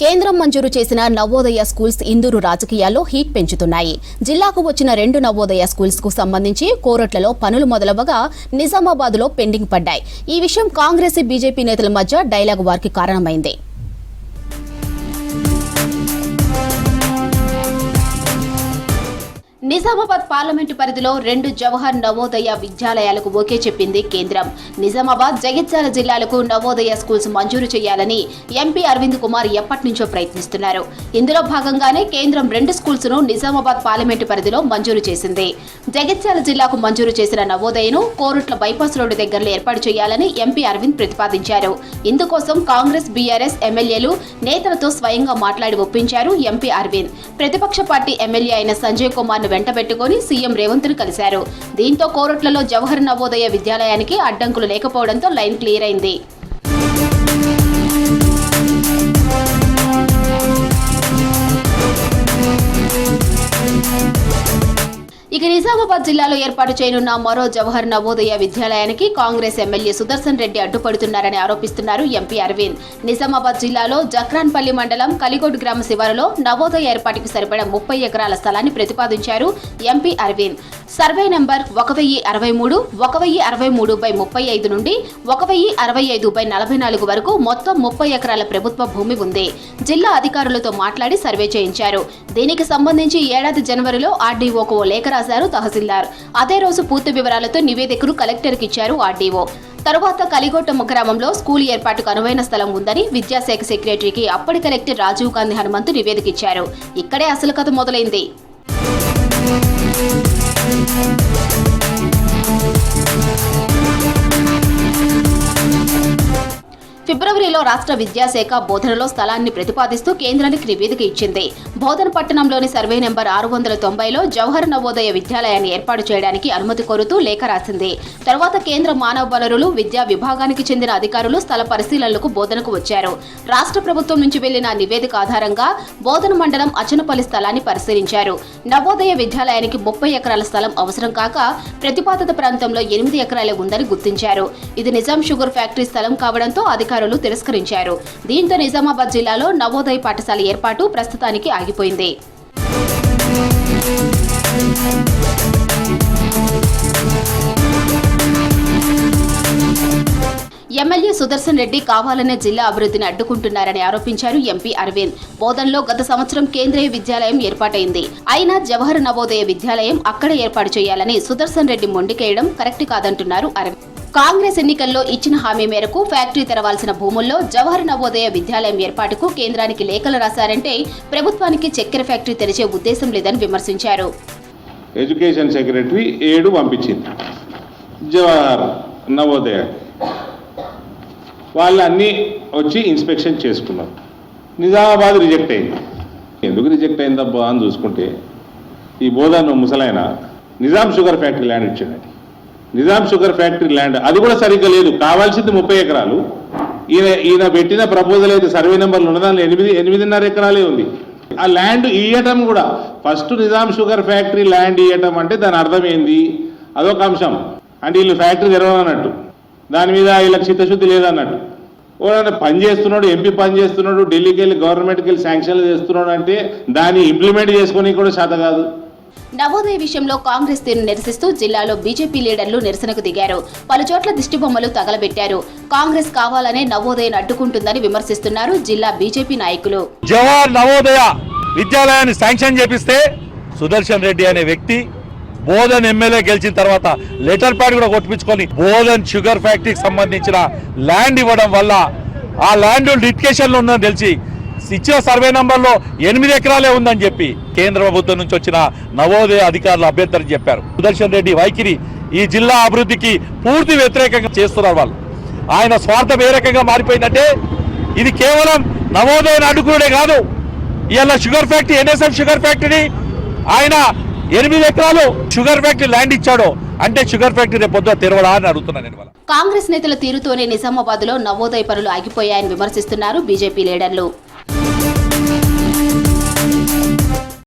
కేంద్రం మంజూరు చేసిన నవోదయ స్కూల్స్ ఇందూరు రాజకీయాల్లో హీట్ పెంచుతున్నాయి. జిల్లాకు వచ్చిన 2 నవోదయ స్కూల్స్ కు సంబంధించి కోరట్లలో పనులు మొదలవగా నిజామాబాద్ లో పెండింగ్ పడ్డాయి. ఈ విషయం కాంగ్రెస్ బీజేపీ నేతల మధ్య డైలాగ్ వార్కి కారణమైంది. నిజామాబాద్ పార్లమెంటు పరిధిలో 2 జవహర్ నవోదయ విద్యాలయాలకు ఓకే చెప్పింది కేంద్రం. నిజామాబాద్, జగిత్యాల జిల్లాలకు నవోదయ స్కూల్స్ మంజూరు చేయాలని ఎంపీ అరవింద్ కుమార్ ఎప్పటి నుంచో ప్రయత్నిస్తున్నారు. ఇందులో భాగంగానే కేంద్రం 2 స్కూల్స్ ను నిజామాబాద్ పార్లమెంటు పరిధిలో మంజూరు చేసింది. జగిత్యాల జిల్లాకు మంజూరు చేసిన నవోదయను కోరుట్ల బైపాస్ రోడ్డు దగ్గరలో ఏర్పాటు చేయాలని ఎంపీ అరవింద్ ప్రతిపాదించారు. ఇందుకోసం కాంగ్రెస్, బీఆర్ఎస్ ఎమ్మెల్యేలు నేతలతో స్వయంగా మాట్లాడి ఒప్పించారు ఎంపీ అరవింద్. ప్రతిపక్ష పార్టీ ఎమ్మెల్యే అయిన సంజయ్ కుమార్ వెంటబెట్టుకుని సీఎం రేవంత్ ను కలిశారు. దీంతో కోరట్లలో జవహర్ నవోదయ విద్యాలయానికి అడ్డంకులు లేకపోవడంతో లైన్ క్లియర్ అయింది. ఇక నిజామాబాద్ జిల్లాలో ఏర్పాటు చేయనున్న మరో జవహర్ నవోదయ విద్యాలయానికి కాంగ్రెస్ ఎమ్మెల్యే సుదర్శన్ రెడ్డి అడ్డుపడుతున్నారని ఆరోపిస్తున్నారు ఎంపీ అరవింద్. నిజామాబాద్ జిల్లాలో జక్రాన్పల్లి మండలం కలిగొడ్ గ్రామ శివారులో నవోదయ ఏర్పాటుకు సరిపడా 30 ఎకరాల స్థలాన్ని ప్రతిపాదించారు ఎంపీ అరవింద్. సర్వే నంబర్ 1063, 1063/35 నుండి 1065/44 వరకు మొత్తం 30 ఎకరాల ప్రభుత్వ భూమి ఉంది. జిల్లా అధికారులతో మాట్లాడి సర్వే చేయించారు. దీనికి సంబంధించి ఏడాది జనవరిలో ఆర్డీఓకు ఓ లేఖ రాశారు తహసీల్దార్. అదే రోజు పూర్తి వివరాలతో నివేదికను కలెక్టర్కి ఇచ్చారు ఆర్డీఓ. తరువాత కలిగొట్టం గ్రామంలో స్కూల్ ఏర్పాటుకు అనువైన స్థలం ఉందని విద్యాశాఖ సెక్రటరీకి అప్పటి కలెక్టర్ రాజీవ్ గాంధీ హనుమంతు నివేదిక ఇచ్చారు. ఇక్కడే అసలు కథ మొదలైంది. ఫిబ్రవరిలో రాష్ట్ర విద్యాశాఖ బోధనలో స్థలాన్ని ప్రతిపాదిస్తూ కేంద్రానికి నివేదిక ఇచ్చింది. బోధన పట్టణంలోని సర్వే నెంబర్ 690లో జవహర్ నవోదయ విద్యాలయాన్ని ఏర్పాటు చేయడానికి అనుమతి కోరుతూ లేఖ రాసింది. తర్వాత కేంద్ర మానవ వనరులు, విద్యా విభాగానికి చెందిన అధికారులు స్థల పరిశీలనలకు బోధనకు వచ్చారు. రాష్ట్ర ప్రభుత్వం నుంచి వెళ్లిన నివేదిక ఆధారంగా బోధన మండలం అచనపల్లి స్థలాన్ని పరిశీలించారు. నవోదయ విద్యాలయానికి 30 ఎకరాల స్థలం అవసరం కాక ప్రతిపాదిత ప్రాంతంలో 8 ఎకరాలే ఉందని గుర్తించారు. ఇది నిజాం షుగర్ ఫ్యాక్టరీ స్థలం కావడంతో అధికారులు తిరస్కరించారు. దీంతో నిజామాబాద్ జిల్లాలో నవోదయ పాఠశాల ఏర్పాటు ప్రస్తుతానికి ఆగిపోయింది. ఎమ్మెల్యే సుదర్శన్ రెడ్డి కావాలనే జిల్లా అభివృద్ధిని అడ్డుకుంటున్నారని ఆరోపించారు ఎంపీ అరవింద్. బోధన్లో గత సంవత్సరం కేంద్రీయ విద్యాలయం ఏర్పాటైంది. అయినా జవహర్ నవోదయ విద్యాలయం అక్కడ ఏర్పాటు చేయాలని సుదర్శన్ రెడ్డి మొండికేయడం కరెక్ట్ కాదంటున్నారు అరవింద్. కాంగ్రెస్ ఎన్నికల్లో ఇచ్చిన హామీ మేరకు ఫ్యాక్టరీ తెరవాల్సిన భూముల్లో జవహర్ నవోదయ విద్యాలయం ఏర్పాటుకు కేంద్రానికి లేఖలు రాశారంటే ప్రభుత్వానికి చక్కెర ఫ్యాక్టరీ తెరిచే ఉద్దేశం లేదని విమర్శించారు. ఎడ్యుకేషన్ సెక్రటరీ 7 పంపించింది జవహర్ నవోదయ. వాళ్ళు అన్నీ వచ్చి ఇన్స్పెక్షన్ చేసుకున్నారు. నిజామాబాద్ రిజెక్ట్ అయింది. ఎందుకు రిజెక్ట్ అయిందబ్బా అని చూసుకుంటే ఈ బోధన ముసలైన నిజాం షుగర్ ఫ్యాక్టరీ ల్యాండ్ ఇచ్చాడు. నిజాం షుగర్ ఫ్యాక్టరీ ల్యాండ్ అది కూడా సరిగ్గా లేదు. కావాల్సింది 30 ఎకరాలు. ఈయన పెట్టిన ప్రపోజల్ అయితే సర్వే నెంబర్లు ఉన్నదాన్ని 8.5 ఎకరాలే ఉంది. ఆ ల్యాండ్ ఇయ్యటం కూడా first Nizam sugar factory land ఇయ్యటం అంటే దాని అర్థం ఏంది? అదొక అంశం. అంటే వీళ్ళు ఫ్యాక్టరీ తెరవనన్నట్టు, దాని మీద వీళ్ళకి చిత్తశుద్ధి లేదన్నట్టు. ఓడన్నా పని చేస్తున్నాడు, ఎంపీ పని చేస్తున్నాడు, ఢిల్లీకి వెళ్ళి గవర్నమెంట్కి వెళ్ళి శాంక్షన్లు చేస్తున్నాడు అంటే దాన్ని ఇంప్లిమెంట్ చేసుకొని కూడా శాత కాదు. నవోదయ విషయంలో కాంగ్రెస్ తీరును నిరసిస్తూ జిల్లాలో బీజేపీ లీడర్లు నిరసనకు దిగారు. పలుచోట్ల దిష్టిబొమ్మలు తగలబెట్టారు. కాంగ్రెస్ కావాలనే నవోదయను అడ్డుకుంటుందని విమర్శిస్తున్నారు జిల్లా బీజేపీ నాయకులు. జవహర్ నవోదయ విద్యాలయాన్ని శాంక్షన్ చేపిస్తే సుదర్శన్ రెడ్డి అనే వ్యక్తి బోధన్ ఎమ్మెల్యే గెలిచిన తర్వాత లెటర్ ప్యాడ్ కూడా కొట్టించుకొని బోధన్ షుగర్ ఫ్యాక్టరీకి సంబంధించిన ల్యాండ్ ఇవ్వడం వల్ల ఆ ల్యాండ్ లిటిగేషన్లో ఉందని తెలిసి ఇచ్చిన సర్వే నంబర్లో 8 ఎకరాలే ఉందని చెప్పి కేంద్ర ప్రభుత్వం నుంచి వచ్చిన నవోదయ అధికారులు అభ్యంతరం చెప్పారు. సుదర్శన్ రెడ్డి వైఖరి ఈ జిల్లా అభివృద్ధికి పూర్తి వ్యతిరేకంగా చేస్తున్నారు. వాళ్ళు ఆయన స్వార్థం ఏ రకంగా మారిపోయిందంటే ఇది కేవలం నవోదయను అడ్డుకునే కాదు. ఇవాళ sugar factory, NSF sugar factory ఆయన 8 ఎకరాలు షుగర్ ఫ్యాక్టరీ ల్యాండ్ ఇచ్చాడు అంటే షుగర్ ఫ్యాక్టరీ రేపు పొద్దున తెరవడా అని అడుగుతున్నాను నేను. కాంగ్రెస్ నేతల తీరుతోనే నిజామాబాద్ లో నవోదయ పనులు ఆగిపోయాయని విమర్శిస్తున్నారు బీజేపీ లీడర్లు.